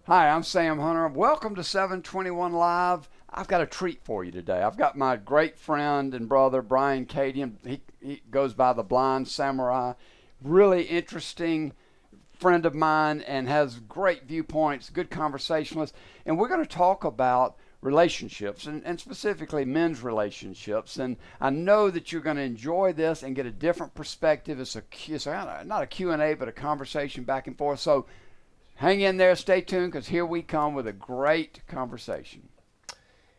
Hi, I'm Sam Hunter. Welcome to 721 Live. I've got a treat for you today. I've got my great friend and brother, Brian Kadien. He goes by the Blind Samurai. Really interesting friend of mine and has great viewpoints, good conversationalist. And we're going to talk about relationships and specifically men's relationships. And I know that you're going to enjoy this and get a different perspective. It's not a Q&A, but a conversation back and forth. So hang in there, stay tuned, because here we come with a great conversation.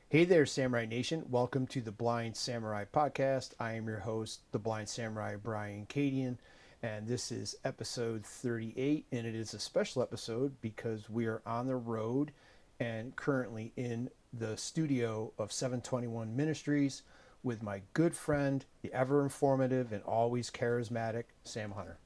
Hey there, Samurai Nation. Welcome to the Blind Samurai Podcast. I am your host, the Blind Samurai, Brian Kadien, and this is episode 38, and it is a special episode because we are on the road and currently in the studio of 721 Ministries with my good friend, the ever informative and always charismatic Sam Hunter.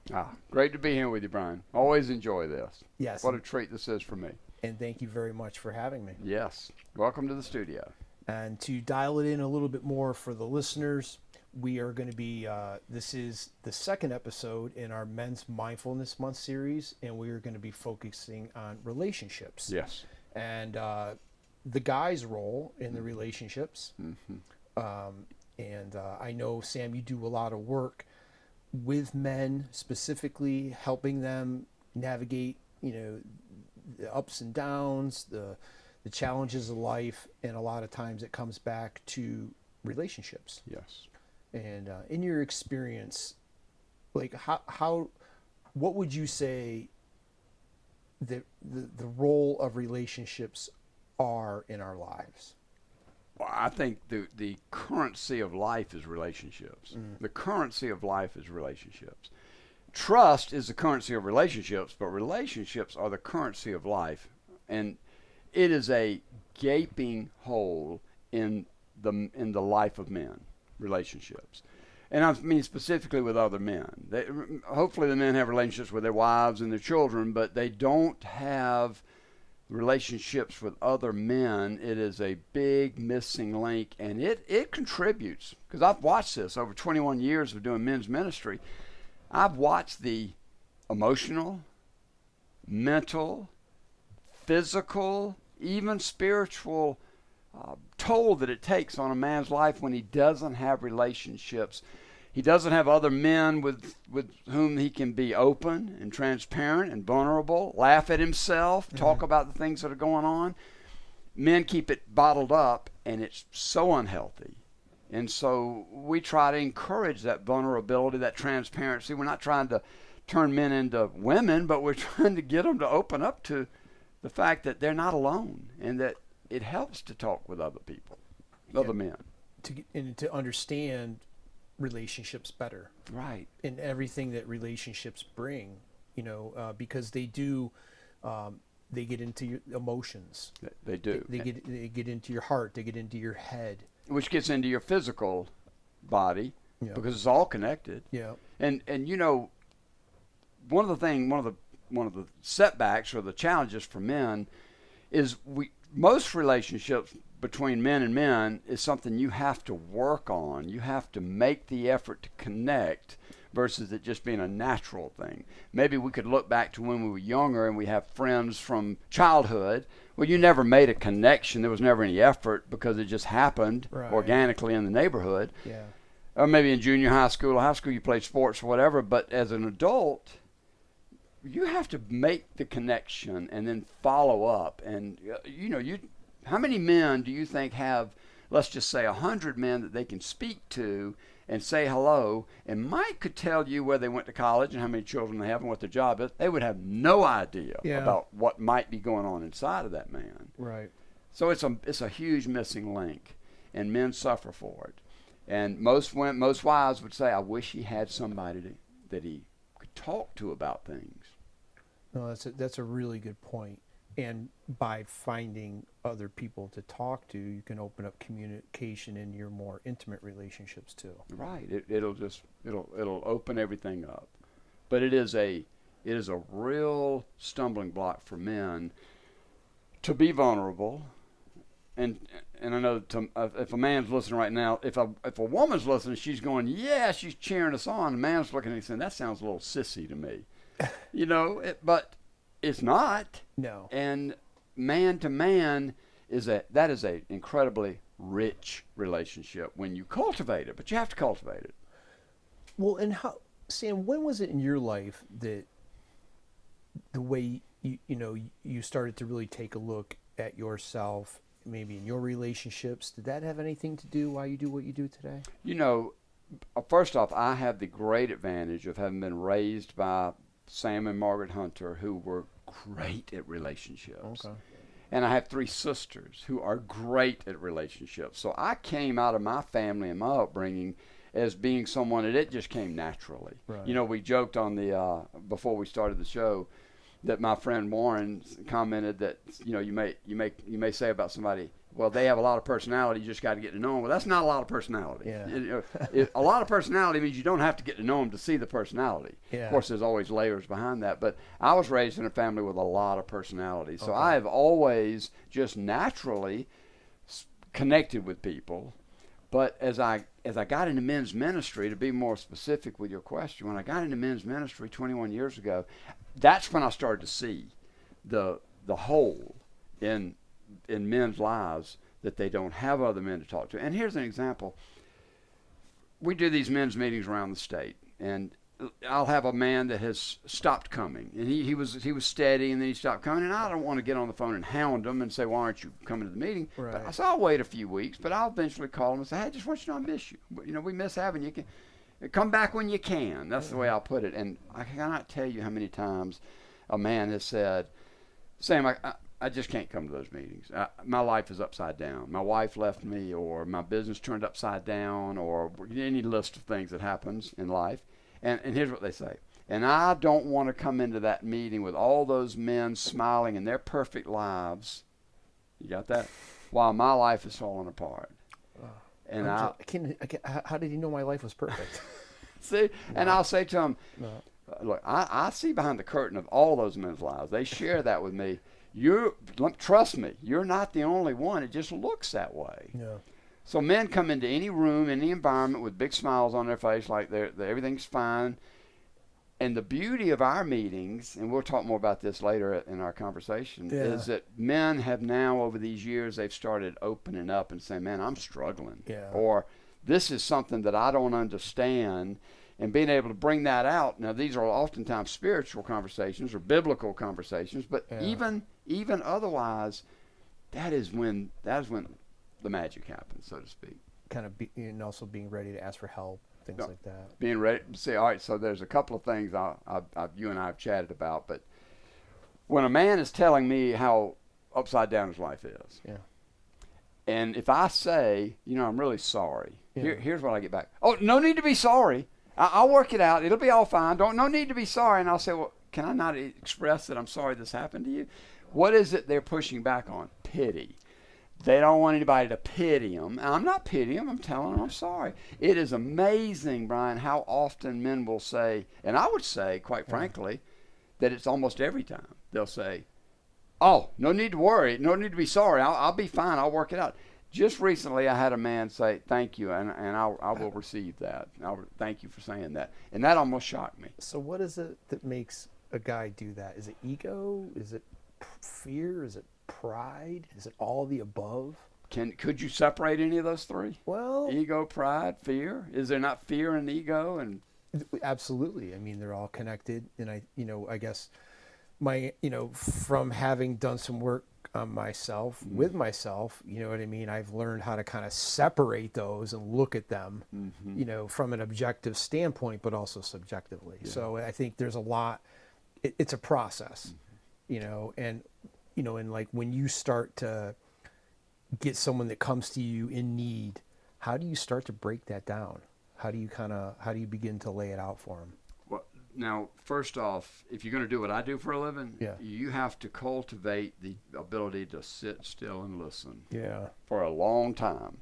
Great to be here with you, Brian. Always enjoy this. Yes. What a treat this is for me. And thank you very much for having me. Yes. Welcome to the studio. And to dial it in a little bit more for the listeners, we are going to be, this is the second episode in our Men's Mindfulness Month series, and we are going to be focusing on relationships. Yes. And the guy's role in the relationships. Mm-hmm. And I know, Sam, you do a lot of work with men, specifically helping them navigate, the ups and downs, the challenges of life, and a lot of times it comes back to relationships. Yes. And in your experience, like what would you say the role of relationships are in our lives? Well, I think the currency of life is relationships. The currency of life is relationships. Trust is the currency of relationships, but relationships are the currency of life. And it is a gaping hole in the life of men, relationships. And I mean specifically with other men. Hopefully the men have relationships with their wives and their children, but they don't have relationships with other men. It is a big missing link, and it contributes, because I've watched this over 21 years of doing men's ministry. I've watched the emotional, mental, physical, even spiritual toll that it takes on a man's life when he doesn't have relationships. He doesn't have other men with whom he can be open and transparent and vulnerable, laugh at himself, talk about the things that are going on. Men keep it bottled up, and it's so unhealthy. And so we try to encourage that vulnerability, that transparency. We're not trying to turn men into women, but we're trying to get them to open up to the fact that they're not alone, and that it helps to talk with other people, other men. To understand relationships better, right? And everything that relationships bring, because they do, they get into your emotions. They do. They get into your heart. They get into your head, which gets into your physical body, because it's all connected. Yeah. And one of the setbacks or the challenges for men is most relationships between men and men is something you have to work on. You have to make the effort to connect versus it just being a natural thing. Maybe we could look back to when we were younger and we have friends from childhood. Well, you never made a connection. There was never any effort because it just happened organically in the neighborhood. Yeah. Or maybe in junior high school or high school you played sports or whatever. But as an adult, you have to make the connection and then follow up. And, how many men do you think have, let's just say 100 men that they can speak to and say hello, and Mike could tell you where they went to college and how many children they have and what their job is. They would have no idea about what might be going on inside of that man. Right. So it's a huge missing link, and men suffer for it. And most wives would say, I wish he had somebody that he could talk to about things. No, that's a really good point. And by finding other people to talk to, you can open up communication in your more intimate relationships too. Right. It'll open everything up. But it is a real stumbling block for men to be vulnerable. And I know if a man's listening right now, if a woman's listening, she's going, yeah, she's cheering us on. The man's looking at me saying, that sounds a little sissy to me. But it's not. No. And man to man that is a incredibly rich relationship when you cultivate it, but you have to cultivate it. Well, and Sam, when was it in your life that the way you started to really take a look at yourself, maybe in your relationships? Did that have anything to do why you do what you do today? First off, I have the great advantage of having been raised by Sam and Margaret Hunter, who were great at relationships. Okay. And I have 3 sisters who are great at relationships. So I came out of my family and my upbringing as being someone that it just came naturally. Right. We joked on the before we started the show that my friend Warren commented that you may say about somebody, well, they have a lot of personality, you just got to get to know them. Well, that's not a lot of personality. Yeah. A lot of personality means you don't have to get to know them to see the personality. Yeah. Of course, there's always layers behind that. But I was raised in a family with a lot of personality. So Okay. I have always just naturally connected with people. But as I got into men's ministry, to be more specific with your question, when I got into men's ministry 21 years ago, that's when I started to see the hole in men's lives, that they don't have other men to talk to. And here's an example. We do these men's meetings around the state, and I'll have a man that has stopped coming, and he was steady, and then he stopped coming, and I don't want to get on the phone and hound him and say, why aren't you coming to the meeting? Right. So I'll wait a few weeks, but I'll eventually call him and say, hey, I just want you to know I miss you. We miss having you. Come back when you can. That's the way I'll put it. And I cannot tell you how many times a man has said, Sam, I just can't come to those meetings. My life is upside down. My wife left me, or my business turned upside down, or any list of things that happens in life. And here's what they say. And I don't want to come into that meeting with all those men smiling in their perfect lives. You got that? While my life is falling apart. And how did he know my life was perfect? See? No. And I'll say to him, No. Look, I see behind the curtain of all those men's lives. They share that with me. Trust me, you're not the only one. It just looks that way. Yeah. So men come into any room, any environment with big smiles on their face, like everything's fine. And the beauty of our meetings, and we'll talk more about this later in our conversation, is that men have now, over these years, they've started opening up and saying, man, I'm struggling. Yeah. Or this is something that I don't understand. And being able to bring that out. Now, these are oftentimes spiritual conversations or biblical conversations, but even otherwise, that is when the magic happens, so to speak. Kind of and also being ready to ask for help, things like that. Being ready to say, all right, so there's a couple of things you and I have chatted about, but when a man is telling me how upside down his life is, and if I say, I'm really sorry, here's what I get back. Oh, no need to be sorry. I'll work it out. It'll be all fine. No need to be sorry. And I'll say, well, can I not express that I'm sorry this happened to you? What is it they're pushing back on? Pity. They don't want anybody to pity them. And I'm not pitying them. I'm telling them I'm sorry. It is amazing, Brian, how often men will say, and I would say, quite frankly, that it's almost every time. They'll say, oh, no need to worry. No need to be sorry. I'll be fine. I'll work it out. Just recently, I had a man say, thank you, and I will receive that. Thank you for saying that. And that almost shocked me. So what is it that makes a guy do that? Is it ego? Is it fear? Is it pride? Is it all the above? Could you separate any of those 3? Well, ego, pride, fear? Is there not fear and ego? And absolutely. I mean, they're all connected. And I guess from having done some work on myself, with myself, you know what I mean? I've learned how to kind of separate those and look at them, from an objective standpoint, but also subjectively. Yeah. So I think there's a lot, it's a process, and like when you start to get someone that comes to you in need, how do you start to break that down? How do you begin to lay it out for them? Now, first off, if you're going to do what I do for a living, you have to cultivate the ability to sit still and listen for a long time,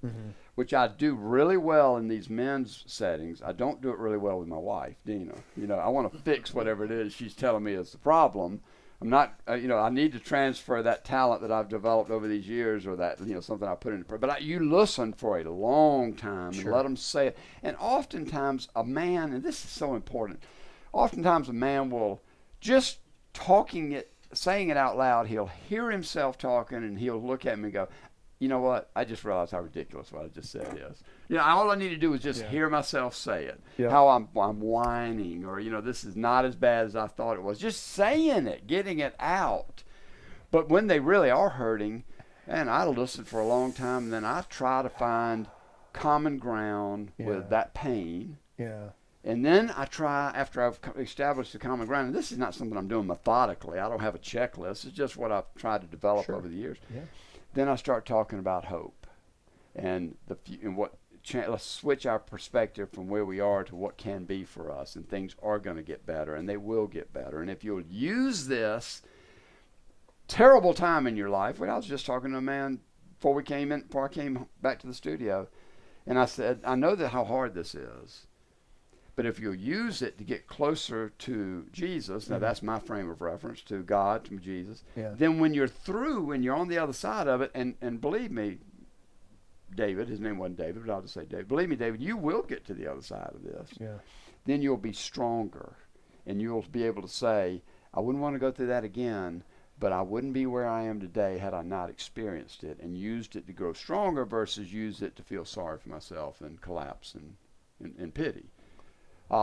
which I do really well in these men's settings. I don't do it really well with my wife, Dina. I want to fix whatever it is she's telling me is the problem. I'm not, I need to transfer that talent that I've developed over these years, or that, something I put into. But you listen for a long time and let them say it. And oftentimes a man, and this is so important, oftentimes a man will just talking it saying it out loud, he'll hear himself talking, and he'll look at me and go, you know what? I just realized how ridiculous what I just said is. All I need to do is just hear myself say it. Yeah. How I'm whining, or this is not as bad as I thought it was. Just saying it, getting it out. But when they really are hurting, and I listen for a long time, and then I try to find common ground with that pain. Yeah. And then I try, after I've established the common ground, and this is not something I'm doing methodically. I don't have a checklist. It's just what I've tried to develop over the years. Yeah. Then I start talking about hope, and let's switch our perspective from where we are to what can be for us, and things are going to get better, and they will get better. And if you'll use this terrible time in your life, I was just talking to a man before I came back to the studio, and I said, I know that how hard this is, but if you'll use it to get closer to Jesus, now that's my frame of reference, to God, to Jesus, then when you're through and you're on the other side of it, and believe me, David, his name wasn't David, but I'll just say David, believe me, David, you will get to the other side of this. Yeah. Then you'll be stronger, and you'll be able to say, I wouldn't want to go through that again, but I wouldn't be where I am today had I not experienced it and used it to grow stronger versus use it to feel sorry for myself and collapse and pity.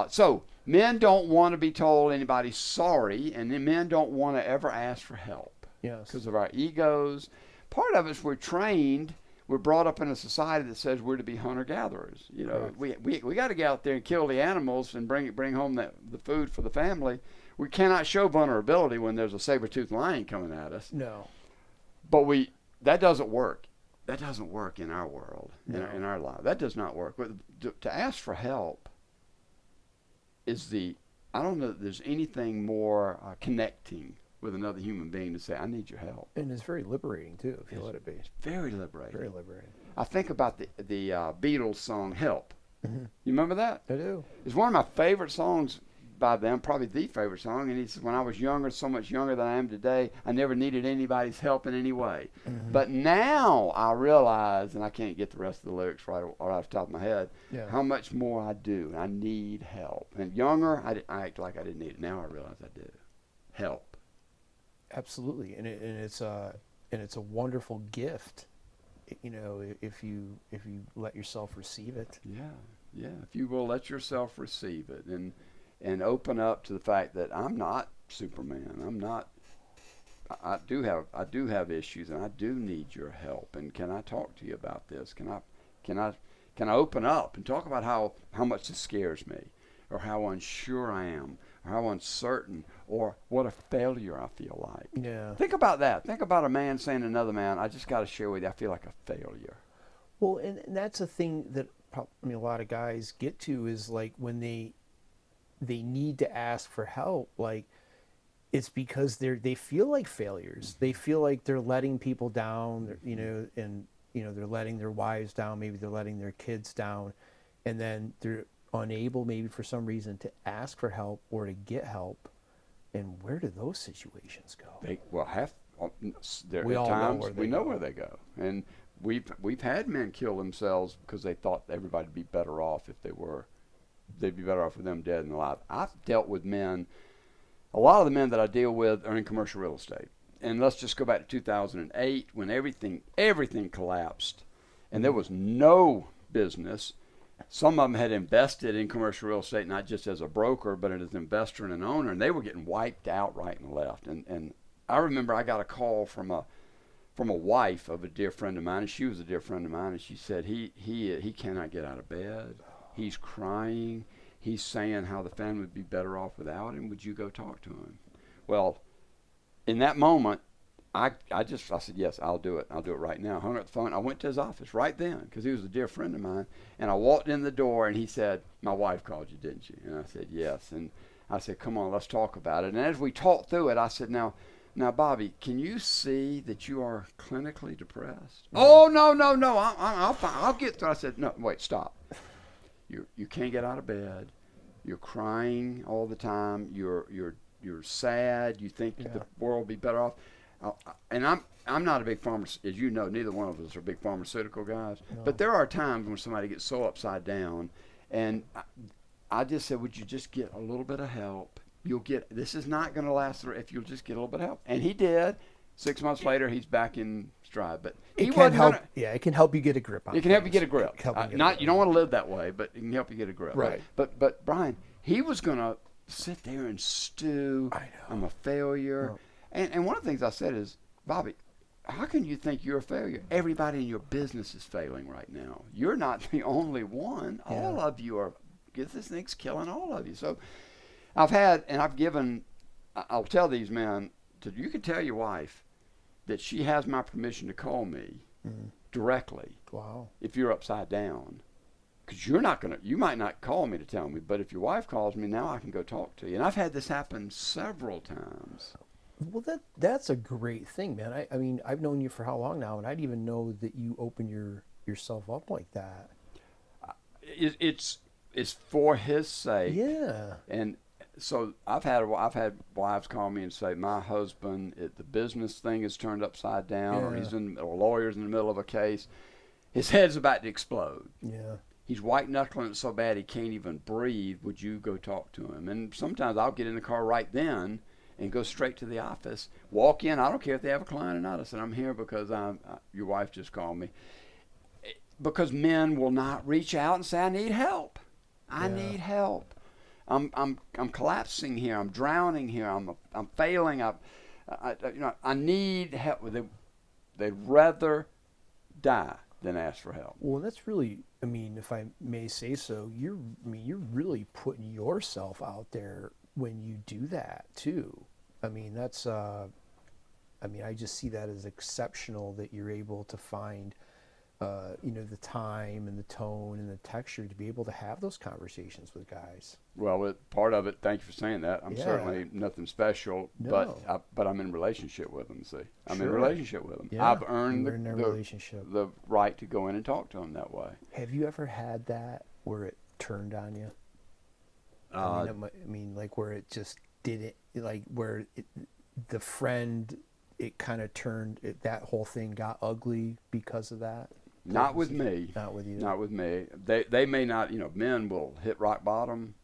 So men don't want to be told anybody's sorry, and then men don't want to ever ask for help. Yes. Because of our egos. Part of us, we're brought up in a society that says we're to be hunter-gatherers. We got to get out there and kill the animals and bring home the food for the family. We cannot show vulnerability when there's a saber-toothed lion coming at us. No. But that doesn't work. That doesn't work in our world, in our life. That does not work. But to ask for help I don't know that there's anything more connecting with another human being to say, I need your help. And it's very liberating, too, if you let it be. It's very liberating. Very liberating. I think about the Beatles song, Help. Mm-hmm. You remember that? I do. It's one of my favorite songs by them, probably the favorite song. And he says, when I was younger, so much younger than I am today, I never needed anybody's help in any way. Mm-hmm. But now I realize, and I can't get the rest of the lyrics right off the top of my head, how much more I do. I need help. And younger, I act like I didn't need it. Now I realize I do. Help. Absolutely. And it's a wonderful gift, if you let yourself receive it. Yeah. If you will let yourself receive it and open up to the fact that I'm not Superman. I do have issues, and I do need your help. And can I talk to you about this? Can I open up and talk about how much this scares me, or how unsure I am, or how uncertain, or what a failure I feel like? Yeah. Think about that. Think about a man saying to another man, I just got to share with you, I feel like a failure. Well, and that's a thing that a lot of guys get to, is like when they need to ask for help, like it's because they feel like failures. They feel like they're letting people down, and they're letting their wives down, maybe they're letting their kids down, and then they're unable, maybe for some reason, to ask for help or to get help. And where do those situations go? We know where they go, and we've had men kill themselves because they thought everybody would be better off if they'd be better off with them dead than alive. I've dealt with men. A lot of the men that I deal with are in commercial real estate. And let's just go back to 2008 when everything collapsed and there was no business. Some of them had invested in commercial real estate, not just as a broker, but as an investor and an owner, and they were getting wiped out right and left. And I remember I got a call from a wife of a dear friend of mine, and she was a dear friend of mine, and she said, he cannot get out of bed. He's crying. He's saying how the family would be better off without him. Would you go talk to him? Well, in that moment, I said, yes, I'll do it. I'll do it right now. I hung up the phone. I went to his office right then because he was a dear friend of mine. And I walked in the door, and he said, my wife called you, didn't she? And I said, yes. And I said, come on, let's talk about it. And as we talked through it, I said, now, Bobby, can you see that you are clinically depressed? Mm-hmm. Oh, no. I'll get through. I said, no, wait, stop. You can't get out of bed. You're crying all the time. You're sad. You think the world will be better off. And I'm not a big as you know, neither one of us are big pharmaceutical guys. No. But there are times when somebody gets so upside down, and I just said, would you just get a little bit of help? this is not going to last if you'll just get a little bit of help. And he did. 6 months later, he's back in stride. But he it can help you get a grip on it. It can help you get a grip. You don't want to live that way, but it can help you get a grip. Right. But Brian, he was going to sit there and stew. I know. I'm a failure. Oh. And one of the things I said is, Bobby, how can you think you're a failure? Everybody in your business is failing right now. You're not the only one. Yeah. All of you are. This thing's killing all of you. So I've given, I'll tell these men, you can tell your wife that she has my permission to call me directly. Wow. If you're upside down. Because you might not call me to tell me, but if your wife calls me, now I can go talk to you. And I've had this happen several times. Well, that's a great thing, man. I mean, I've known you for how long now, and I didn't even know that you open yourself up like that. It's for his sake. Yeah. And so I've had wives call me and say, my husband, the business thing is turned upside down, or a lawyer's in the middle of a case. His head's about to explode. Yeah. He's white knuckling it so bad he can't even breathe. Would you go talk to him? And sometimes I'll get in the car right then and go straight to the office, walk in. I don't care if they have a client or not. I said, I'm here because your wife just called me. Because men will not reach out and say, I need help. I need help. I'm collapsing here. I'm drowning here. I'm failing. I need help. They'd rather die than ask for help. Well, that's really, I mean, if I may say so, you're really putting yourself out there when you do that too. I mean, that's, I just see that as exceptional that you're able to find, the time and the tone and the texture to be able to have those conversations with guys. Well, part of it, thank you for saying that. I'm certainly nothing special, No. but I'm in relationship with them, see. I'm in Sure. relationship with them. Yeah, I've earned relationship. the right to go in and talk to them that way. Have you ever had that where it turned on you? Like where it just didn't, like where the friend, it kind of turned, that whole thing got ugly because of that? Not with me. Not with you. Not with me. They may not, men will hit rock bottom,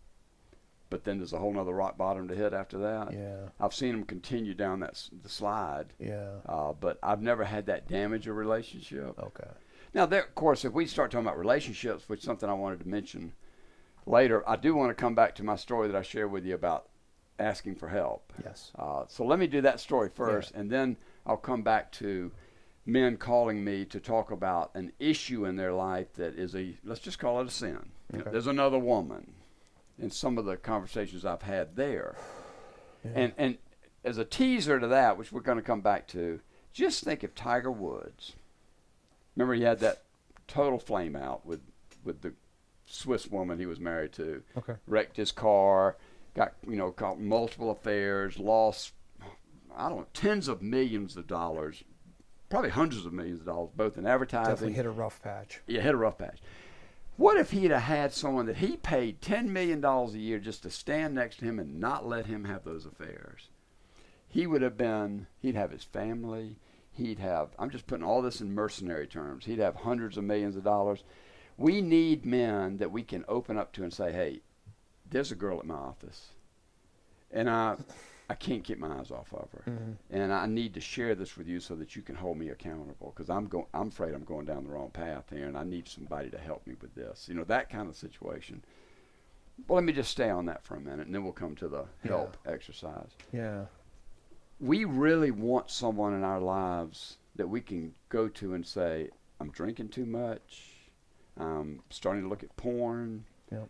but then there's a whole nother rock bottom to hit after that. Yeah. I've seen them continue down the slide. Yeah. But I've never had that damage a relationship. Okay. Now, of course, if we start talking about relationships, which is something I wanted to mention later, I do want to come back to my story that I shared with you about asking for help. Yes. So let me do that story first, and then I'll come back to men calling me to talk about an issue in their life that is let's just call it a sin. Okay. There's another woman, and some of the conversations I've had there. Yeah. And as a teaser to that, which we're going to come back to, just think of Tiger Woods. Remember he had that total flame out with the Swiss woman he was married to. Okay. Wrecked his car, got caught multiple affairs, lost tens of millions of dollars, probably hundreds of millions of dollars, both in advertising. Definitely hit a rough patch. Yeah, hit a rough patch. What if he'd have had someone that he paid $10 million a year just to stand next to him and not let him have those affairs? He'd have his family. I'm just putting all this in mercenary terms. He'd have hundreds of millions of dollars. We need men that we can open up to and say, hey, there's a girl at my office, and I can't keep my eyes off of her, and I need to share this with you so that you can hold me accountable, because I'm afraid I'm going down the wrong path here, and I need somebody to help me with this. That kind of situation. Well, let me just stay on that for a minute, and then we'll come to the help exercise. Yeah. We really want someone in our lives that we can go to and say, I'm drinking too much. I'm starting to look at porn. Yep.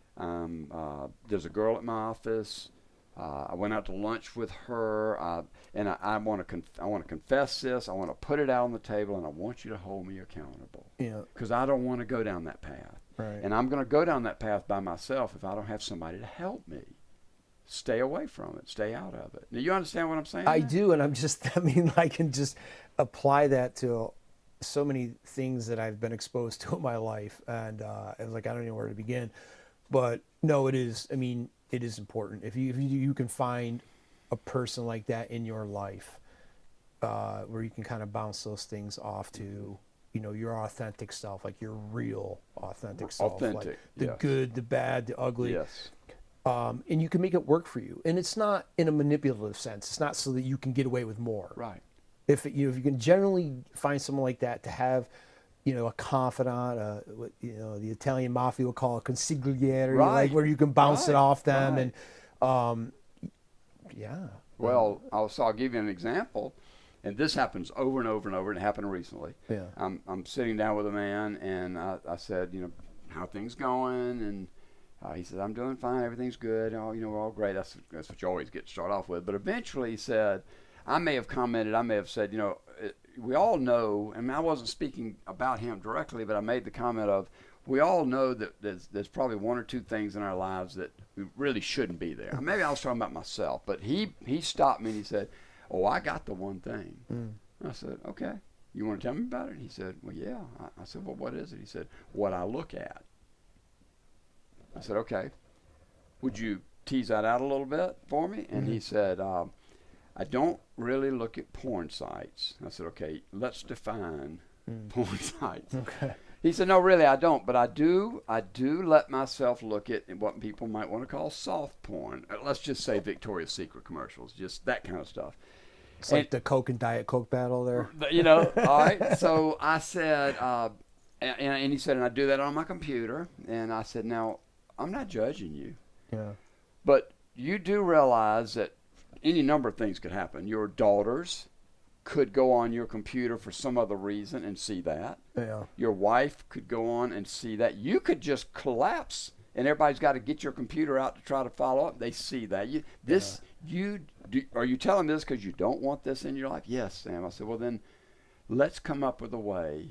There's a girl at my office. I went out to lunch with her, and I want to confess this. I want to put it out on the table, and I want you to hold me accountable. Yeah. Because I don't want to go down that path. Right. And I'm going to go down that path by myself if I don't have somebody to help me. Stay away from it. Stay out of it. Now, you understand what I'm saying? I do, and I can just apply that to so many things that I've been exposed to in my life, and I was like, I don't know where to begin. But no, it is. I mean, it is important if you can find a person like that in your life, where you can kind of bounce those things off to, your authentic self, like your real authentic self, like the good, the bad, the ugly. Yes. and you can make it work for you. And it's not in a manipulative sense. It's not so that you can get away with more. Right. If you can generally find someone like that to have, a confidant, what the Italian mafia will call a consigliere, Right. where you can bounce it Right. off them, Right. and yeah. Well, I'll give you an example, and this happens over and over and over, and it happened recently. Yeah. I'm sitting down with a man, and I said, how are things going? And he said, I'm doing fine, everything's good. Oh, we're all great. That's what you always get to start off with. But eventually he said, I may have said, we all know, and I wasn't speaking about him directly, but I made the comment of, we all know that there's probably one or two things in our lives that really shouldn't be there. Maybe I was talking about myself, but he stopped me and he said, oh, I got the one thing. I said, okay, you want to tell me about it? And he said, well, yeah. I said, well, what is it? He said, what I look at. I said, okay, would you tease that out a little bit for me? And he said, I don't really look at porn sites. I said, okay, let's define porn sites. Okay. He said, no, really, I don't, but I do let myself look at what people might want to call soft porn. Let's just say Victoria's Secret commercials, just that kind of stuff. It's like the Coke and Diet Coke battle there. All right. So I said, and he said, and I do that on my computer. And I said, now, I'm not judging you. Yeah. But you do realize that any number of things could happen. Your daughters could go on your computer for some other reason and see that. Yeah. Your wife could go on and see that. You could just collapse, and everybody's got to get your computer out to try to follow up. They see that. Are you telling me this because you don't want this in your life? Yes, Sam. I said, well, then let's come up with a way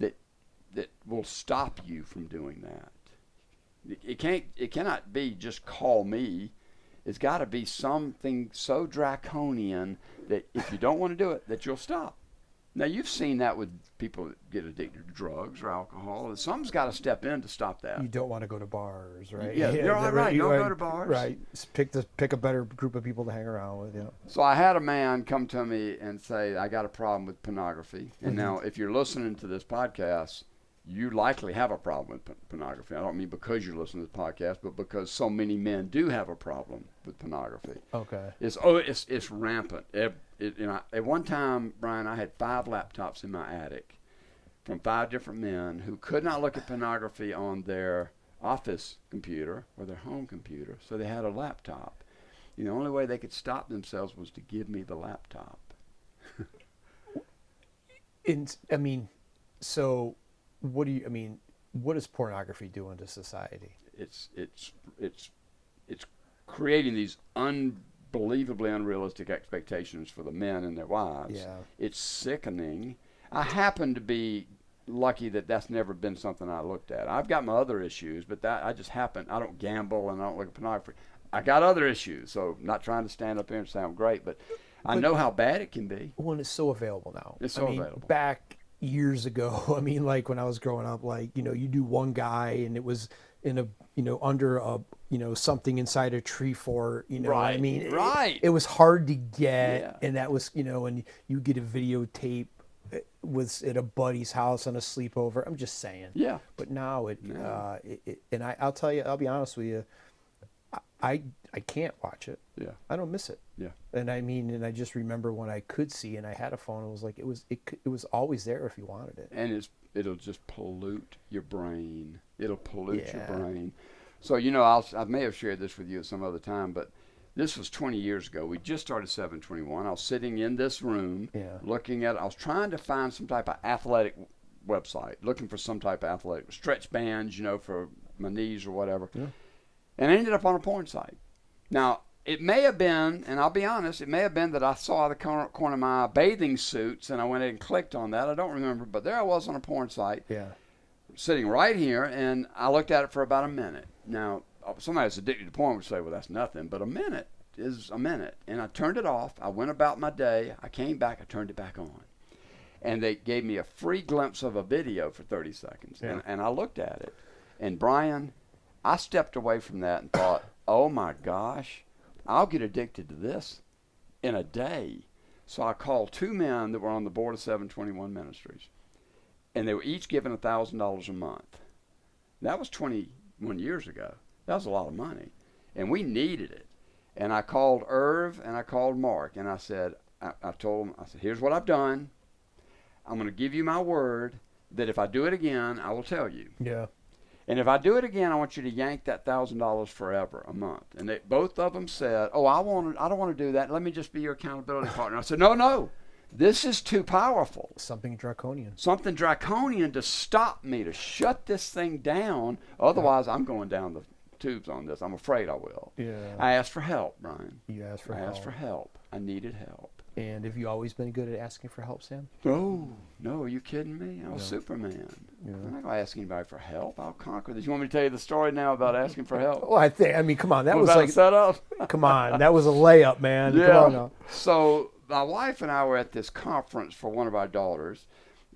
that will stop you from doing that. It cannot be just call me. It's got to be something so draconian that if you don't want to do it, that you'll stop. Now, you've seen that with people that get addicted to drugs or alcohol. Something's got to step in to stop that. You don't want to go to bars, right? Yeah, you're right. Don't go to bars. Right. Pick a better group of people to hang around with. Yeah. So I had a man come to me and say, I got a problem with pornography. And now, if you're listening to this podcast, you likely have a problem with pornography. I don't mean because you're listening to this podcast, but because so many men do have a problem with pornography. Okay. It's rampant. At one time, Brian, I had 5 laptops in my attic from 5 different men who could not look at pornography on their office computer or their home computer, so they had a laptop. The only way they could stop themselves was to give me the laptop. So what does pornography do into society? It's creating these unbelievably unrealistic expectations for the men and their wives. Yeah. It's sickening. I happen to be lucky that that's never been something I looked at. I've got my other issues, but I don't gamble and I don't look at pornography. I got other issues, so I'm not trying to stand up here and say I'm great, but I know how bad it can be. When it's so available now. It's so available. Back years ago, like when I was growing up, you do one guy and it was in under a, something inside a tree fort, Right. what I mean? Right. It was hard to get. Yeah. And that was, and you get a videotape was at a buddy's house on a sleepover. I'm just saying. Yeah. But now and I'll tell you, I'll be honest with you, I can't watch it. Yeah. I don't miss it. Yeah. And I just remember when I could see and I had a phone, it was like it was always there if you wanted it. And it'll just pollute your brain. It'll pollute your Yeah. brain. So I may have shared this with you at some other time, but this was 20 years ago. We just started 721. I was sitting in this room looking at it. I was trying to find some type of athletic website, looking for some type of athletic stretch bands, for my knees or whatever. Yeah. And I ended up on a porn site. Now, it may have been, and I'll be honest, it may have been that I saw the corner of my bathing suits and I went and clicked on that. I don't remember, but there I was on a porn site. Yeah. Sitting right here, and I looked at it for about a minute. Now, somebody that's addicted to porn would say, well, that's nothing, but a minute is a minute. And I turned it off. I went about my day. I came back. I turned it back on. And they gave me a free glimpse of a video for 30 seconds. Yeah. And I looked at it. And, Brian, I stepped away from that and thought, oh, my gosh, I'll get addicted to this in a day. So I called 2 men that were on the board of 721 Ministries. And they were each given $1,000 a month. That was 21 years ago. That was a lot of money. and we needed it. And I called Irv and I called Mark, and I said, I told them, I said, here's what I've done. I'm going to give you my word that if I do it again, I will tell you. Yeah. And if I do it again, I want you to yank that $1,000 forever a month. And both of them said, oh, I don't want to do that. Let me just be your accountability partner. I said, no. This is too powerful. Something draconian. Something draconian to stop me, to shut this thing down. Otherwise, I'm going down the tubes on this. I'm afraid I will. Yeah. I asked for help, Brian. You asked for I help. asked for help. I needed help. And have you always been good at asking for help, Sam? No, are you kidding me? I was Yeah. Superman. Yeah. I'm not going to ask anybody for help. I'll conquer this. You want me to tell you the story now about asking for help? Well, I mean, come on. That was that like, a setup? come on. That was a layup, man. Yeah. Come on now. So my wife and I were at this conference for one of our daughters,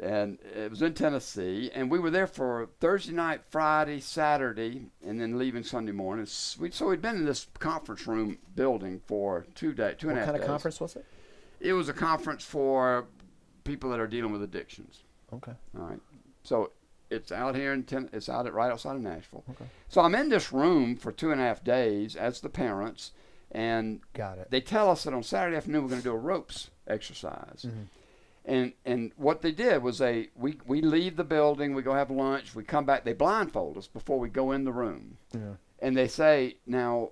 and it was in Tennessee, and we were there for Thursday night, Friday, Saturday, and then leaving Sunday morning. So we'd been in this conference room building for 2 days, 2.5 days. What kind of conference was it? It was a conference for people that are dealing with addictions. Okay. All right. So it's out here it's out right outside of Nashville. Okay. So I'm in this room for 2.5 days as the parents, and Got it. they tell us that on Saturday afternoon we're going to do a ropes exercise. Mm-hmm. And what they did was we leave the building, we go have lunch, we come back, they blindfold us before we go in the room. Yeah. And they say, now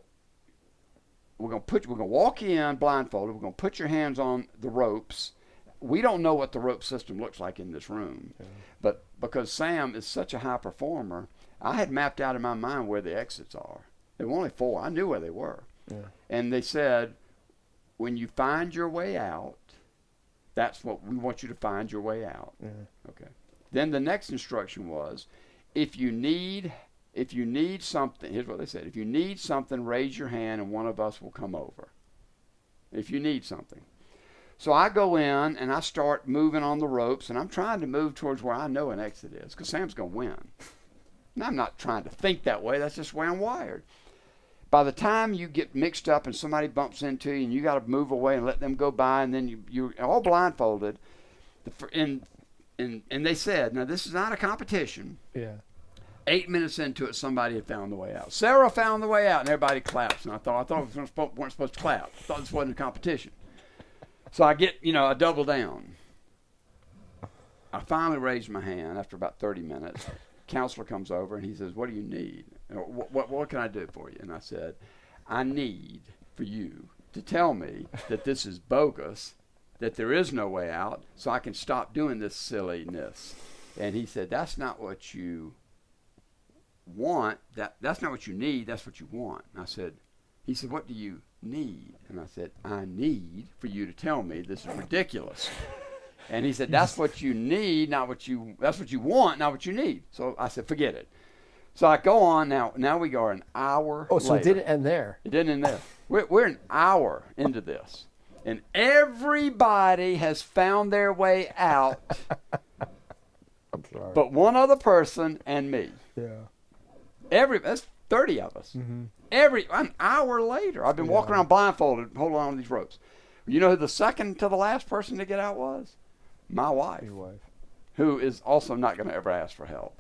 we're going to walk in blindfolded, we're going to put your hands on the ropes. We don't know what the rope system looks like in this room. Yeah. But because Sam is such a high performer, I had mapped out in my mind where the exits are. There were only 4. I knew where they were. Yeah. And they said, when you find your way out, that's what we want you to find your way out. Yeah. Okay. Then the next instruction was, if you need something, here's what they said. If you need something, raise your hand and one of us will come over. If you need something. So I go in and I start moving on the ropes, and I'm trying to move towards where I know an exit is, because Sam's going to win. And I'm not trying to think that way. That's just the way I'm wired. By the time you get mixed up and somebody bumps into you and you got to move away and let them go by, and then you're all blindfolded, and they said, now this is not a competition. Yeah. 8 minutes into it, somebody had found the way out. Sarah found the way out, and everybody claps. And I thought we weren't supposed to clap. I thought this wasn't a competition. So I get, I double down. I finally raised my hand after about 30 minutes. Counselor comes over, and he says, what do you need? What can I do for you? And I said, I need for you to tell me that this is bogus, that there is no way out, so I can stop doing this silliness. And he said, that's not what you want. That's not what you need. That's what you want. And he said, what do you need? And I said, I need for you to tell me this is ridiculous. And he said, that's what you need, that's what you want, not what you need. So I said, forget it. So I go on now. Now we are an hour Oh, so later. it didn't end there. It didn't end there. We're an hour into this. And everybody has found their way out I'm sorry. but one other person and me. Yeah. That's 30 of us. Mm-hmm. An hour later, I've been Yeah. walking around blindfolded, holding on to these ropes. You know who the second to the last person to get out was? My wife, Your wife. who is also not going to ever ask for help.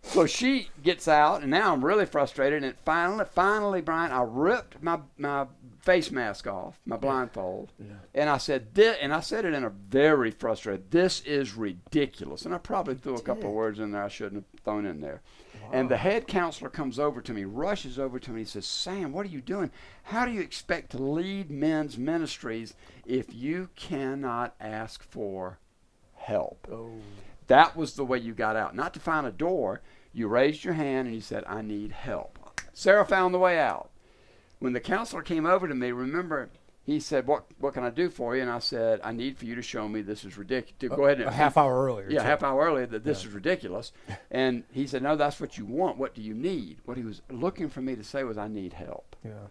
So she gets out, and now I'm really frustrated. And finally, Brian, I ripped my face mask off, my blindfold, Yeah. and I said it in a very frustrated, this is ridiculous. And I probably threw a couple of words in there I shouldn't have thrown in there. Wow. And the head counselor comes over to me, rushes over to me, he says, Sam, what are you doing? How do you expect to lead men's ministries if you cannot ask for help? Oh. That was the way you got out. Not to find a door. You raised your hand and you said, I need help. Sarah found the way out. When the counselor came over to me, remember, he said, what can I do for you? And I said, I need for you to show me this is ridiculous. Go ahead and A half hour earlier. Yeah, too. half hour earlier that this is ridiculous. And he said, no, that's what you want. What do you need? What he was looking for me to say was, I need help. Yeah.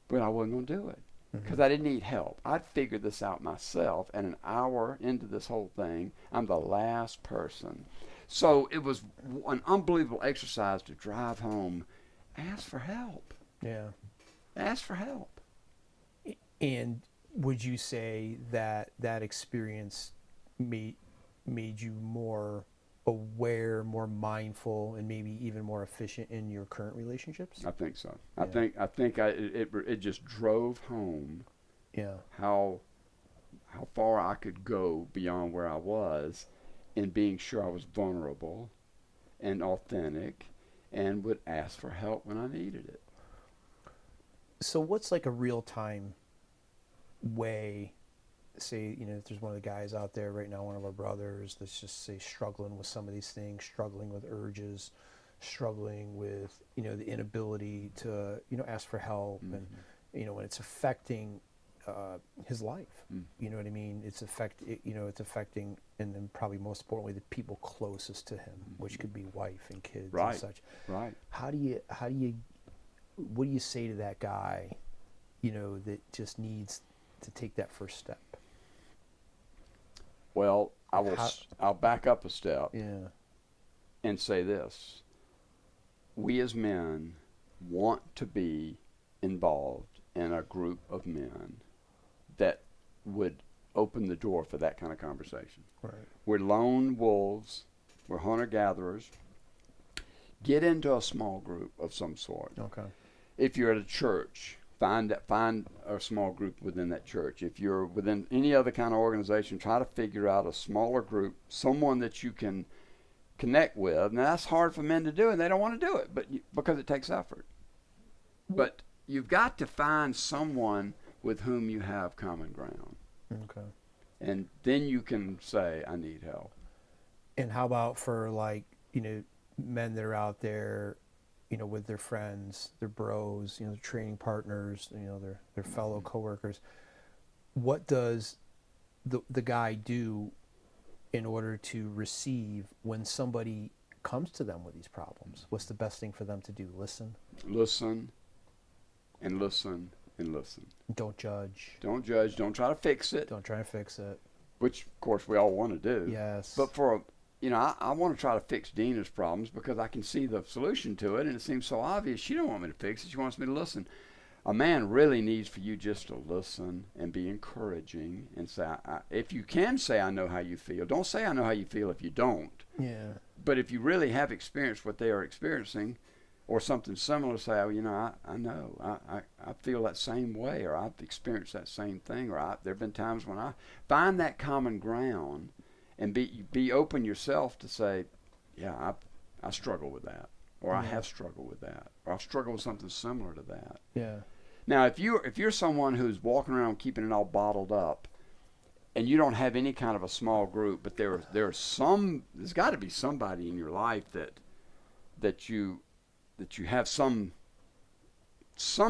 But I wasn't going to do it because I didn't need help. I'd figured this out myself, and an hour into this whole thing, I'm the last person. So it was an unbelievable exercise to drive home. Ask for help. Yeah. Ask for help. And would you say that experience made you more aware, more mindful, and maybe even more efficient in your current relationships? I think so. Yeah. I think it just drove home Yeah. how far I could go beyond where I was in being sure I was vulnerable and authentic and would ask for help when I needed it. So what's like a real time way, say, if there's one of the guys out there right now, one of our brothers, let's just say struggling with some of these things, struggling with urges, struggling with, the inability to, ask for help, and, when it's affecting his life, you know what I mean? It's affecting, and then probably most importantly, the people closest to him, which could be wife and kids and such. Right. What do you say to that guy, that just needs to take that first step? Well, I'll back up a step. Yeah. And say this. We as men want to be involved in a group of men that would open the door for that kind of conversation. Right. We're lone wolves. We're hunter-gatherers. Get into a small group of some sort. Okay. If you're at a church, find a small group within that church. If you're within any other kind of organization, try to figure out a smaller group, someone that you can connect with. Now, that's hard for men to do, and they don't want to do it, because it takes effort. But you've got to find someone with whom you have common ground. Okay. And then you can say, I need help. And how about for men that are out there, with their friends, their bros, their training partners, their fellow coworkers? What does the guy do in order to receive when somebody comes to them with these problems? What's the best thing for them to do? Listen. Listen, and listen, and listen. Don't judge. Don't judge. Don't try to fix it. Don't try to fix it. Which, of course, we all want to do. Yes. But I want to try to fix Dina's problems because I can see the solution to it, and it seems so obvious. She don't want me to fix it. She wants me to listen. A man really needs for you just to listen and be encouraging and say, if you can say, I know how you feel. Don't say, I know how you feel if you don't. Yeah. But if you really have experienced what they are experiencing or something similar, say, I know. I feel that same way, or I've experienced that same thing, or there have been times when I find that common ground. And be open yourself to say, yeah, I struggle with that, or I have struggled with that, or I've struggled with something similar to that. Yeah. Now, if you're someone who's walking around keeping it all bottled up, and you don't have any kind of a small group, but there's got to be somebody in your life that you have some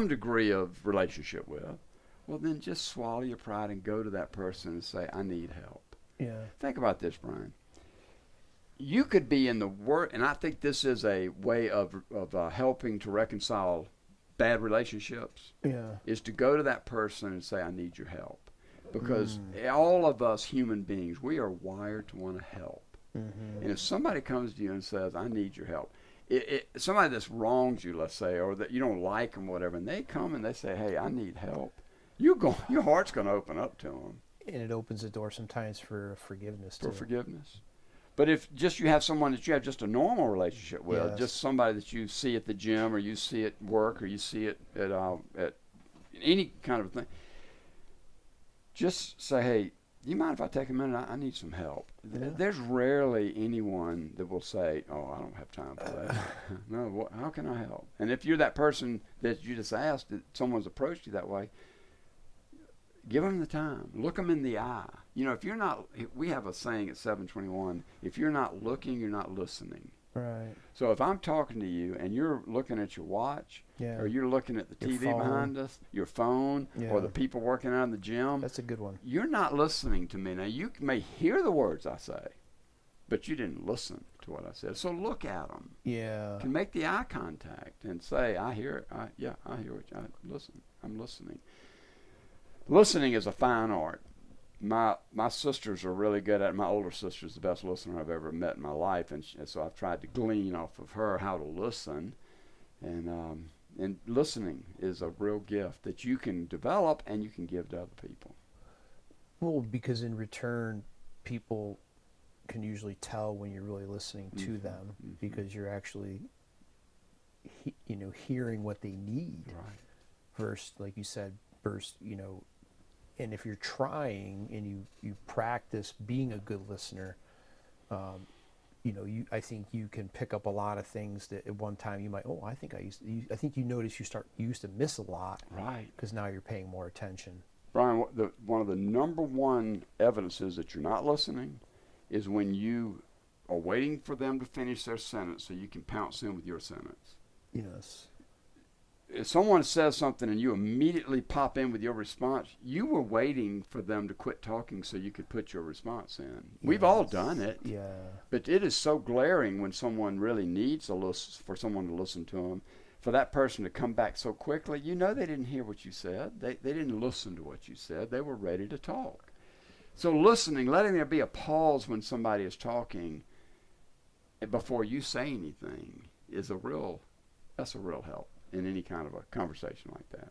degree of relationship with, well, then just swallow your pride and go to that person and say, I need help. Yeah. Think about this, Brian. You could be in the worst, and I think this is a way of helping to reconcile bad relationships. Yeah. Is to go to that person and say, I need your help. Because all of us human beings, we are wired to want to help. Mm-hmm. And if somebody comes to you and says, I need your help, somebody that's wronged you, let's say, or that you don't like them, whatever, and they come and they say, hey, I need help, your heart's going to open up to them. And it opens the door sometimes for forgiveness, too. For forgiveness. But if just you have someone that you have just a normal relationship with, yes. just somebody that you see at the gym, or you see at work, or you see it at any kind of thing, just say, hey, do you mind if I take a minute? I need some help. Yeah. There's rarely anyone that will say, oh, I don't have time for that. No, how can I help? And if you're that person that you just asked, that someone's approached you that way, give them the time. Look them in the eye. If you're not, we have a saying at 721, if you're not looking, you're not listening. Right. So if I'm talking to you and you're looking at your watch, or you're looking at the TV behind us, your phone, or the people working out in the gym. That's a good one. You're not listening to me. Now, you may hear the words I say, but you didn't listen to what I said. So look at them. Yeah. Can make the eye contact and say, I hear it. I hear what listen. I'm listening. Listening is a fine art. My sisters are really good at it. My older sister's the best listener I've ever met in my life, and so I've tried to glean off of her how to listen. And listening is a real gift that you can develop and you can give to other people. Well, because in return, people can usually tell when you're really listening to them, because you're actually, hearing what they need. Right. Versus, like you said, and if you're trying and you practice being a good listener, I think you can pick up a lot of things that at one time you might, I think you notice you used to miss a lot. Right. Because now you're paying more attention. Brian, one of the number one evidences that you're not listening is when you are waiting for them to finish their sentence so you can pounce in with your sentence. Yes. If someone says something and you immediately pop in with your response, you were waiting for them to quit talking so you could put your response in. Yes. We've all done it. Yeah. But it is so glaring when someone really needs for someone to listen to them, for that person to come back so quickly. They didn't hear what you said. They didn't listen to what you said. They were ready to talk. So listening, letting there be a pause when somebody is talking before you say anything that's a real help in any kind of a conversation like that.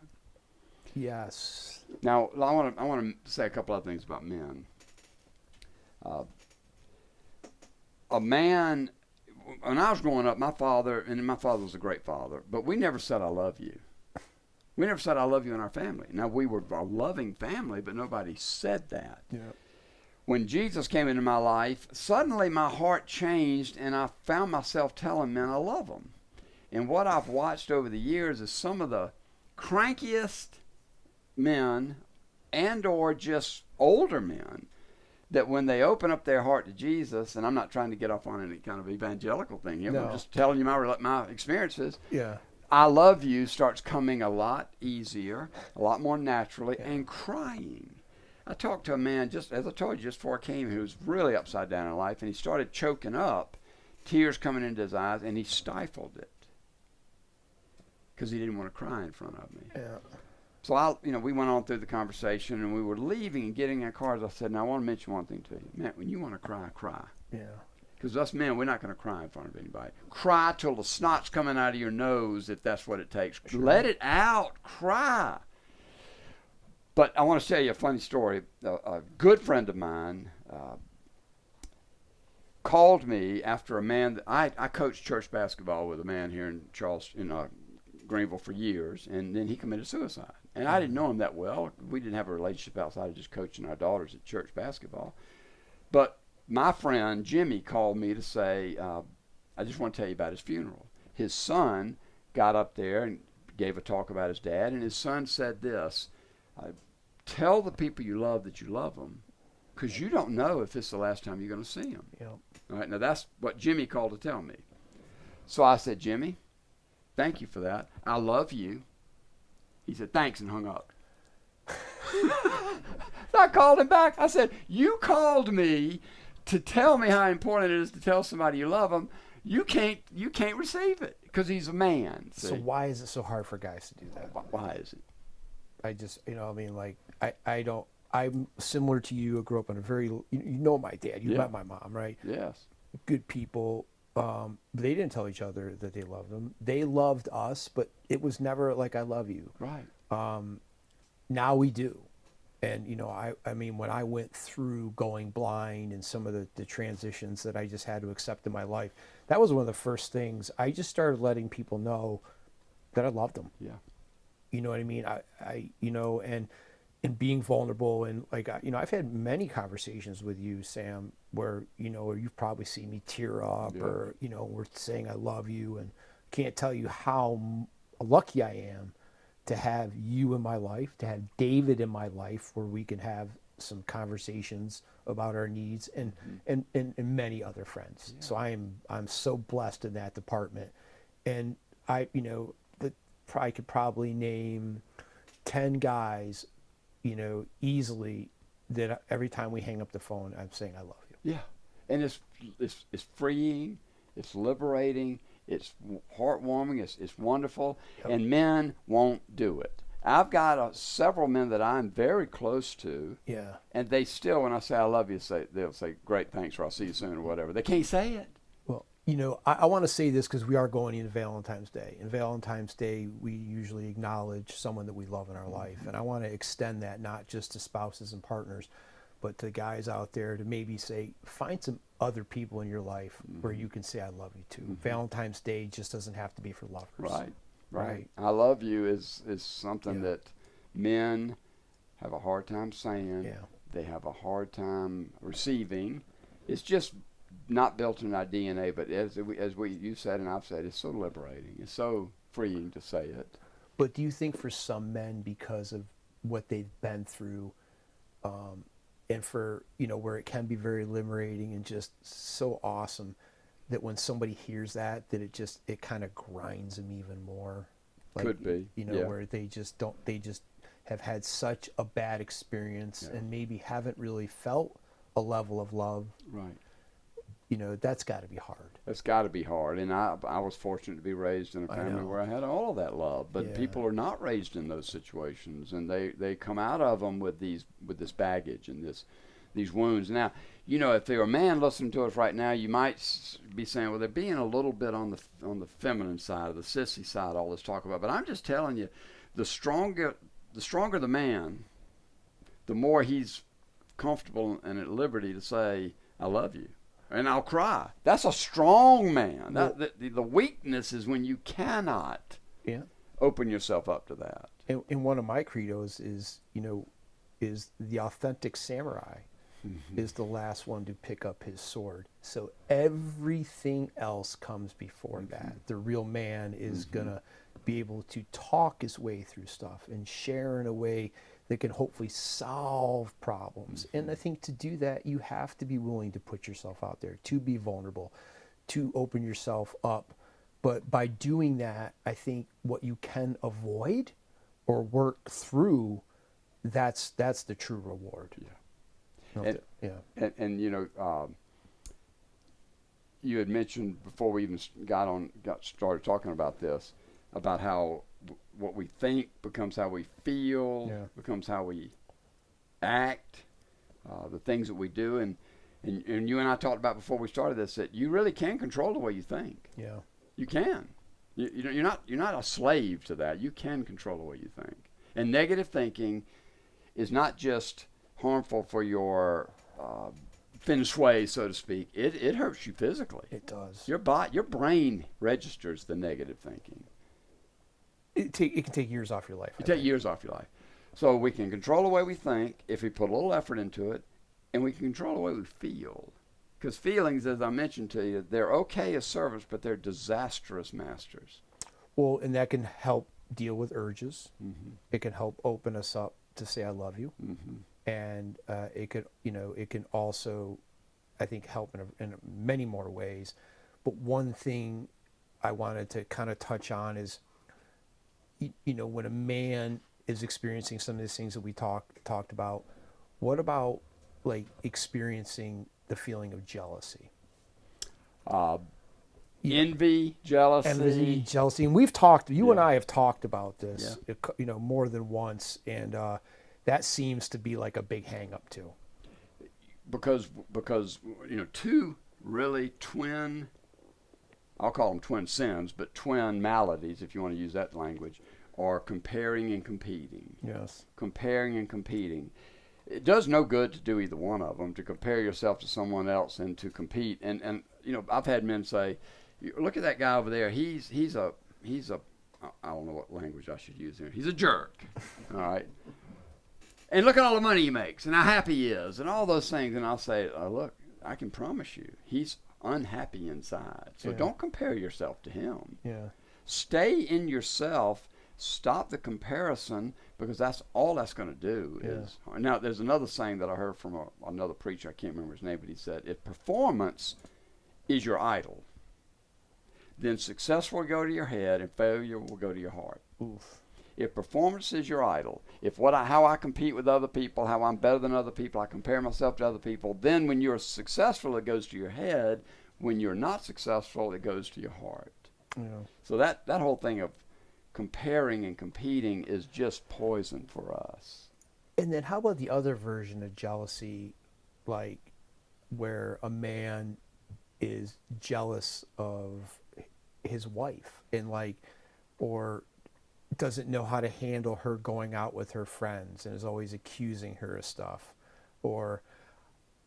Yes. Now, I want to say a couple other things about men. A man, when I was growing up, my father was a great father, but we never said I love you. We never said I love you in our family. Now, we were a loving family, but nobody said that. Yeah. When Jesus came into my life, suddenly my heart changed, and I found myself telling men I love them. And what I've watched over the years is some of the crankiest men and or just older men that when they open up their heart to Jesus, and I'm not trying to get off on any kind of evangelical thing here, I'm just telling you my experiences. Yeah. I love you starts coming a lot easier, a lot more naturally, and crying. I talked to a man, just as I told you, just before I came, who was really upside down in life, and he started choking up, tears coming into his eyes, and he stifled it because he didn't want to cry in front of me. Yeah. So we went on through the conversation, and we were leaving and getting in our cars. I said, "Now I want to mention one thing to you, man. When you want to cry, cry. Yeah. Because us men, we're not going to cry in front of anybody. Cry till the snot's coming out of your nose, if that's what it takes. Sure. Let it out. Cry." But I want to tell you a funny story. A good friend of mine called me after a man that I coached church basketball with a man here in Greenville for years, and then he committed suicide. And I didn't know him that well. We didn't have a relationship outside of just coaching our daughters at church basketball. But my friend Jimmy called me to say, I just want to tell you about his funeral. His son got up there and gave a talk about his dad, and his son said this: tell the people you love that you love them, because you don't know if it's the last time you're going to see them. Yep. All right, now that's what Jimmy called to tell me. So I said, "Jimmy, thank you for that. I love you." He said, "Thanks," and hung up. So I called him back. I said, "You called me to tell me how important it is to tell somebody you love them. You can't receive it because he's a man." See? So why is it so hard for guys to do that? Why is it? I just, I don't, I'm similar to you. I grew up in a very, my dad, you met my mom, right? Yes. Good people. They didn't tell each other that they loved them. They loved us, but it was never like, "I love you." Right. Now we do. And, I mean, when I went through going blind and some of the transitions that I just had to accept in my life, that was one of the first things. I just started letting people know that I loved them. Yeah. You know what I mean? And being vulnerable, and I've had many conversations with you, Sam, where, you've probably seen me tear up, yeah. Or, we're saying I love you, and can't tell you how lucky I am to have you in my life, to have David in my life, where we can have some conversations about our needs, and many other friends. Yeah. So I'm so blessed in that department. And I could probably name 10 guys, easily, that every time we hang up the phone, I'm saying I love you. Yeah. And it's freeing, it's liberating, it's heartwarming, it's wonderful, yep. And men won't do it. I've got several men that I'm very close to, yeah, and they still, when I say I love you, they'll say, "Great, thanks," or "I'll see you soon," or whatever. They can't say it. Well, I want to say this because we are going into Valentine's Day. And Valentine's Day, we usually acknowledge someone that we love in our life. And I want to extend that not just to spouses and partners, but to guys out there to maybe say, find some other people in your life where you can say, I love you too. Valentine's Day just doesn't have to be for lovers. Right. I love you is something that men have a hard time saying. Yeah. They have a hard time receiving. It's just not built in our DNA, but as you said and I've said, it's so liberating. It's so freeing to say it. But do you think for some men, because of what they've been through, and for, where it can be very liberating and just so awesome, that when somebody hears that it kind of grinds them even more? Like, could be. Where they just have had such a bad experience and maybe haven't really felt a level of love. Right. That's got to be hard. That's got to be hard. And I was fortunate to be raised in a family where I had all of that love. But people are not raised in those situations, and they come out of them with this baggage and these wounds. Now, if they're a man listening to us right now, you might be saying, well, they're being a little bit on the feminine side, of the sissy side, all this talk about. But I'm just telling you, the stronger the man, the more he's comfortable and at liberty to say, I love you. And I'll cry. That's a strong man. The weakness is when you cannot open yourself up to that. And one of my credos is the authentic samurai is the last one to pick up his sword. So everything else comes before that. The real man is going to be able to talk his way through stuff and share in a way that can hopefully solve problems. And I think to do that, you have to be willing to put yourself out there, to be vulnerable, to open yourself up. But by doing that, I think what you can avoid or work through, that's the true reward. And you had mentioned before we even got started talking about this, about how what we think becomes how we feel, becomes how we act, the things that we do, and you and I talked about before we started this, that you really can control the way you think. Yeah, you can. You're not a slave to that. You can control the way you think. And negative thinking is not just harmful for your feng shui, so to speak. It hurts you physically. It does. Your brain registers the negative thinking. It can take years off your life. It take years off your life. So we can control the way we think if we put a little effort into it, and we can control the way we feel. Because feelings, as I mentioned to you, they're okay as servants, but they're disastrous masters. Well, and that can help deal with urges. It can help open us up to say I love you, and it can also, I think, help in many more ways. But one thing I wanted to kind of touch on is, when a man is experiencing some of these things that we talked about, what about like experiencing the feeling of jealousy? Envy, jealousy. And we've talked, and I have talked about this, more than once, and that seems to be like a big hang up too. Because two really twin, I'll call them twin sins, but twin maladies, if you want to use that language, are comparing and competing. Yes. Comparing and competing. It does no good to do either one of them, to compare yourself to someone else and to compete. And I've had men say, look at that guy over there. He's a I don't know what language I should use here. He's a jerk. All right. And look at all the money he makes and how happy he is and all those things. And I'll say, look, I can promise you, he's unhappy inside. So don't compare yourself to him. Yeah. Stay in yourself. Stop the comparison, because that's all that's going to do. Now, there's another saying that I heard from another preacher. I can't remember his name, but he said, if performance is your idol, then success will go to your head and failure will go to your heart. Oof. If performance is your idol, if how I compete with other people, how I'm better than other people, I compare myself to other people, then when you're successful, it goes to your head. When you're not successful, it goes to your heart. Yeah. So that whole thing of comparing and competing is just poison for us. And then how about the other version of jealousy, like where a man is jealous of his wife and or doesn't know how to handle her going out with her friends and is always accusing her of stuff, or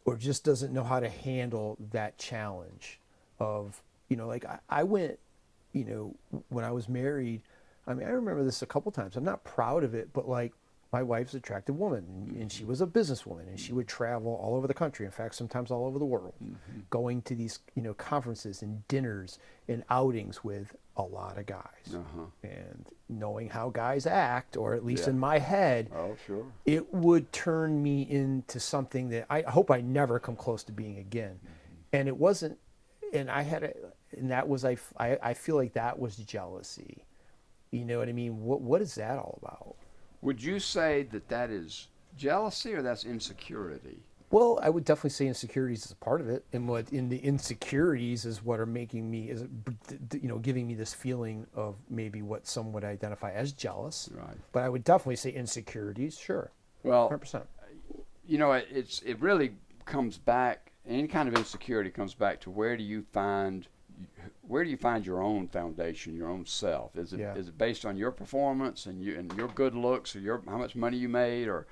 or just doesn't know how to handle that challenge of, like I went, when I was married, I mean, I remember this a couple times. I'm not proud of it, but like my wife's an attractive woman, and she was a businesswoman, and she would travel all over the country. In fact, sometimes all over the world, going to these, conferences and dinners and outings with a lot of guys, and knowing how guys act, or at least in my head, it would turn me into something that I hope I never come close to being again. And it wasn't, and that was, I feel like that was jealousy. You know what I mean? What is that all about? Would you say that is jealousy, or that's insecurity? Well, I would definitely say insecurities is a part of it, and what in the insecurities is what are making me, giving me this feeling of maybe what some would identify as jealous. Right. But I would definitely say insecurities, sure. Well, 100%. It really comes back. Any kind of insecurity comes back to where do you find your own foundation, your own self? Is it based on your performance and your good looks, or how much money you made, or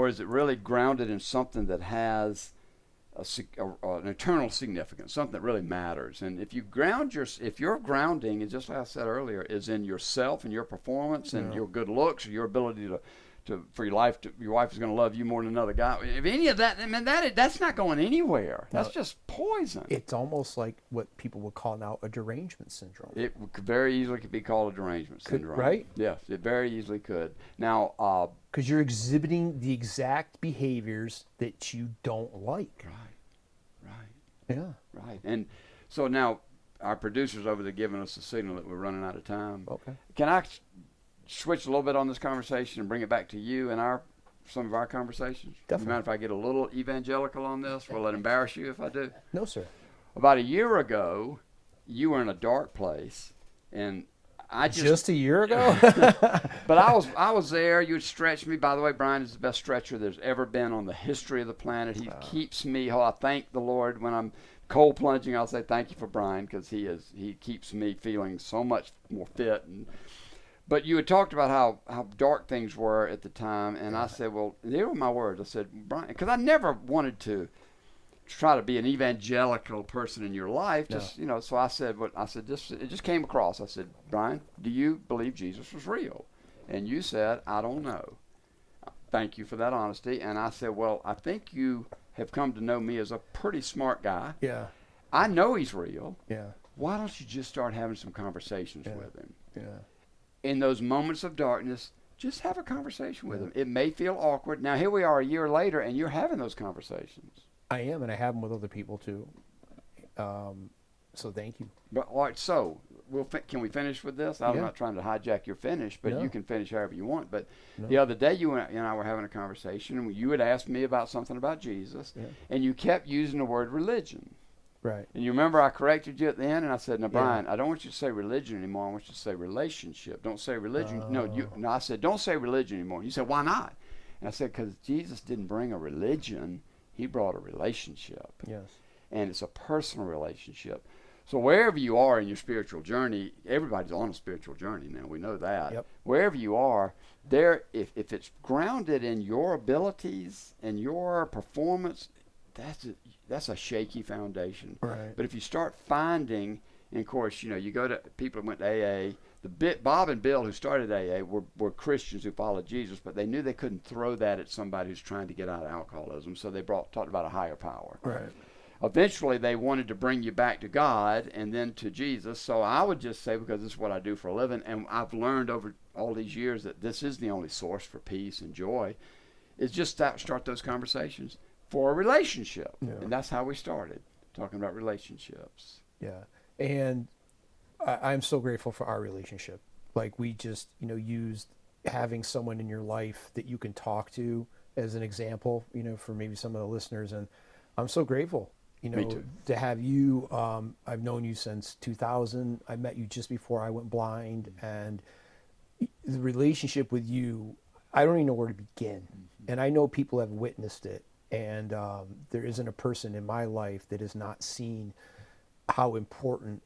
is it really grounded in something that has an eternal significance, something that really matters? And if your grounding, and just like I said earlier, is in yourself and your performance and your good looks, or your ability for your wife is going to love you more than another guy. If any of that, I mean, that's not going anywhere. That's just poison. It's almost like what people would call now a derangement syndrome. It could very easily be called a derangement syndrome. Right? Yes, it very easily could. Now, because you're exhibiting the exact behaviors that you don't like. Right. Yeah. Right. And so now our producer's over there giving us a signal that we're running out of time. Okay. Can I switch a little bit on this conversation and bring it back to you and some of our conversations? Definitely. Do you mind if I get a little evangelical on this? Will it embarrass you if I do? No, sir. About a year ago, you were in a dark place, and I just a year ago. But I was there. You would stretch me. By the way, Brian is the best stretcher there's ever been on the history of the planet. He keeps me. I thank the Lord when I'm cold plunging. I'll say thank you for Brian, because he keeps me feeling so much more fit. But you had talked about how dark things were at the time, and I said, well, they were my words. I said, Brian, because I never wanted to try to be an evangelical person in your life. So I said, it just came across. I said, Brian, do you believe Jesus was real? And you said, I don't know. Thank you for that honesty. And I said, well, I think you have come to know me as a pretty smart guy. Yeah. I know he's real. Yeah. Why don't you just start having some conversations with him? Yeah. In those moments of darkness, just have a conversation with him. It may feel awkward. Now, here we are a year later, and you're having those conversations. I am, and I have them with other people, too. So thank you. But all right, so can we finish with this? I'm not trying to hijack your finish, but you can finish however you want. But the other day, you and I were having a conversation, and you had asked me about something about Jesus, and you kept using the word religion. Right. And you remember I corrected you at the end, and I said, "No, Brian, I don't want you to say religion anymore. I want you to say relationship. Don't say religion." No, I said, "Don't say religion anymore." You said, "Why not?" And I said, "Because Jesus didn't bring a religion; he brought a relationship. Yes. And it's a personal relationship. So wherever you are in your spiritual journey, everybody's on a spiritual journty now. We know that. Yep. Wherever you are, if it's grounded in your abilities and your performance, that's a shaky foundation. Right. But if you start finding, and of course, you go to people who went to AA. Bob and Bill, who started AA, were Christians who followed Jesus, but they knew they couldn't throw that at somebody who's trying to get out of alcoholism. So they talked about a higher power. Right. Eventually, they wanted to bring you back to God and then to Jesus. So I would just say, because this is what I do for a living, and I've learned over all these years that this is the only source for peace and joy, is just start those conversations for a relationship. Yeah. And that's how we started, talking about relationships. Yeah. And I'm so grateful for our relationship. Like, we just, used having someone in your life that you can talk to as an example, for maybe some of the listeners. And I'm so grateful, Me too. to have you. I've known you since 2000. I met you just before I went blind. And the relationship with you, I don't even know where to begin. Mm-hmm. And I know people have witnessed it. And there isn't a person in my life that has not seen how important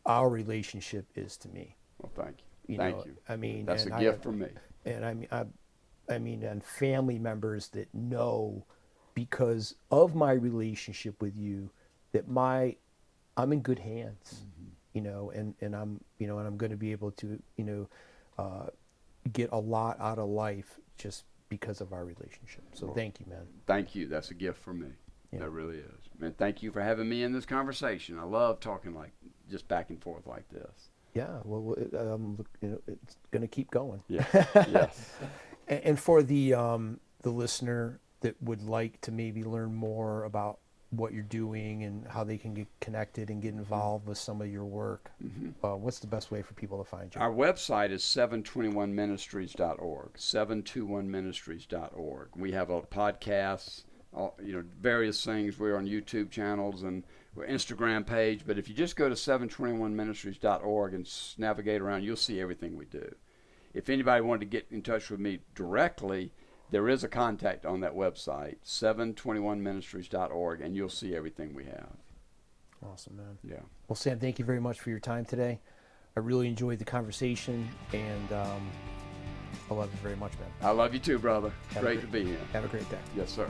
our relationship is to me. Well, thank you. Thank you. I mean, that's a gift from me. And and family members that know because of my relationship with you, that I'm in good hands, you know, and I'm, you know, and I'm going to be able to, you know, get a lot out of life just because of our relationship. So thank you, man. Thank you. That's a gift from me. Yeah. That really is. Man, thank you for having me in this conversation. I love talking like just back and forth like this. Yeah, well, you know, it's going to keep going. Yeah. Yes. And for the listener that would like to maybe learn more about what you're doing and how they can get connected and get involved with some of your work, what's the best way for people to find you? Our website is 721ministries.org. 721ministries.org. We have a podcast, you know, various things. We're on YouTube channels and we're Instagram page. But if you just go to 721ministries.org and navigate around, you'll see everything we do. If anybody wanted to get in touch with me directly, there is a contact on that website, 721ministries.org, and you'll see everything we have. Awesome, man. Yeah. Well, Sam, thank you very much for your time today. I really enjoyed the conversation, and I love you very much, man. I love you too, brother. Great to be here. Have a great day. Yes, sir.